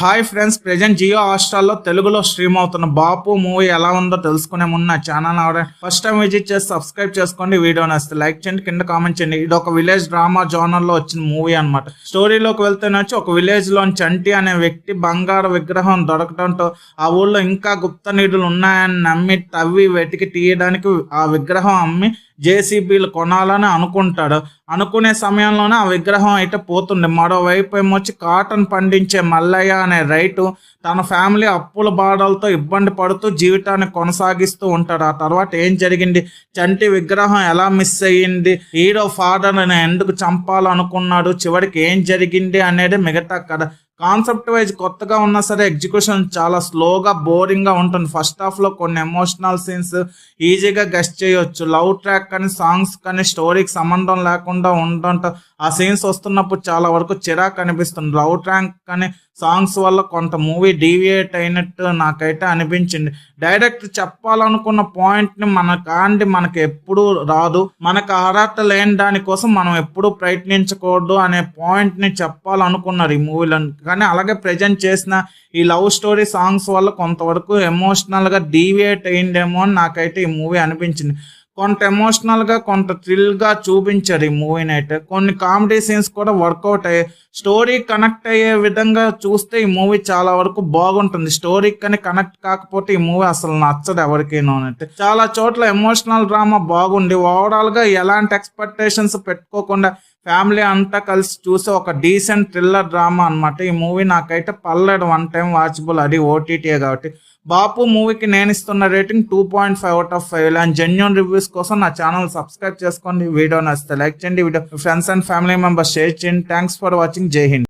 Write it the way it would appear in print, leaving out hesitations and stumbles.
Hi friends, present Jio హాట్‌స్టార్‌లో తెలుగులో stream అవుతున్న బాపు movie ఎలా ఉందో తెలుసుకునే ముందు నా ఛానల్ ఫస్ట్ టైం విజిట్ చేసి సబ్స్క్రైబ్ చేసుకోండి. వీడియో నచ్చితే లైక్ చేయండి, కింద కామెంట్ చేయండి. ఇది ఒక విలేజ్ డ్రామా జోనర్లో వచ్చిన మూవీ అనమాట. స్టోరీలోకి వెళ్తేనొచ్చి ఒక విలేజ్ లోని చంటి అనే వ్యక్తి బంగారు విగ్రహం దొరకడంతో ఆ ఊళ్ళో ఇంకా గుప్త నిధులు ఉన్నాయని నమ్మి తవ్వి వెతికి తీయడానికి ఆ విగ్రహం అమ్మి జేసీబీలు కొనాలని అనుకుంటాడు. అనుకునే సమయంలోనే ఆ విగ్రహం అయితే పోతుంది. మరోవైపు ఏమొచ్చి కాటన్ పండించే మల్లయ్య అనే రైతు తన ఫ్యామిలీ అప్పుల బాధలతో ఇబ్బంది పడుతూ జీవితాన్ని కొనసాగిస్తూ ఉంటాడు. ఆ తర్వాత ఏం జరిగింది, చంటి విగ్రహం ఎలా మిస్ అయ్యింది, హీరో ఫాదర్ ఎందుకు చంపాలనుకున్నాడు, చివరికి ఏం జరిగింది అనేది మిగతా కథ. కాన్సెప్ట్ వైజ్ కొత్తగా ఉన్నా సరే ఎగ్జిక్యూషన్ చాలా స్లోగా బోరింగ్గా ఉంటుంది. ఫస్ట్ హాఫ్లో కొన్ని ఎమోషనల్ సీన్స్ ఈజీగా గెస్ట్ చేయొచ్చు. లవ్ ట్రాక్ కానీ సాంగ్స్ కానీ స్టోరీకి సంబంధం లేకుండా ఉండటం ఆ సీన్స్ వస్తున్నప్పుడు చాలా వరకు చిరాకు అనిపిస్తుంది. లవ్ ట్రాక్ కానీ సాంగ్స్ వల్ల కొంత మూవీ డీవియేట్ అయినట్టు నాకైతే అనిపించింది. డైరెక్ట్ చెప్పాలనుకున్న పాయింట్ని మనకి ఎప్పుడూ రాదు. మనకు అర్హత లేని దానికోసం మనం ఎప్పుడూ ప్రయత్నించకూడదు అనే పాయింట్ని చెప్పాలనుకున్నారు ఈ మూవీలో. కానీ అలాగే ప్రజెంట్ చేసిన ఈ లవ్ స్టోరీ సాంగ్స్ వల్ల కొంతవరకు ఎమోషనల్గా డీవియేట్ అయ్యిందేమో అని నాకైతే ఈ మూవీ అనిపించింది. కొంత ఎమోషనల్గా కొంత థ్రిల్గా చూపించారు ఈ మూవీని అయితే. కొన్ని కామెడీ సీన్స్ కూడా వర్కౌట్ అయ్యాయి. స్టోరీ కనెక్ట్ అయ్యే విధంగా చూస్తే ఈ మూవీ చాలా వరకు బాగుంటుంది. స్టోరీకి కానీ కనెక్ట్ కాకపోతే ఈ మూవీ అసలు నచ్చదు ఎవరికైనా అంటే. చాలా చోట్ల ఎమోషనల్ డ్రామా బాగుంది. ఓవరాల్గా ఎలాంటి ఎక్స్పెక్టేషన్స్ పెట్టుకోకుండా ఫ్యామిలీ అంతా కలిసి చూసే ఒక డీసెంట్ థ్రిల్లర్ డ్రామా అనమాట. ఈ మూవీ నాకైతే పర్లేదు, వన్ టైం వాచబుల్. అది ఓటీటీఏ కాబట్టి. బాపు మూవీకి నేను ఇస్తున్న రేటింగ్ 2.5/5. ఇలాంటి జెన్యూన్ రివ్యూస్ కోసం నా ఛానల్ సబ్స్క్రైబ్ చేసుకోండి. వీడియో నచ్చితే లైక్ చేయండి. Video friends and family members share చేయండి. Thanks for watching. జై హింద్.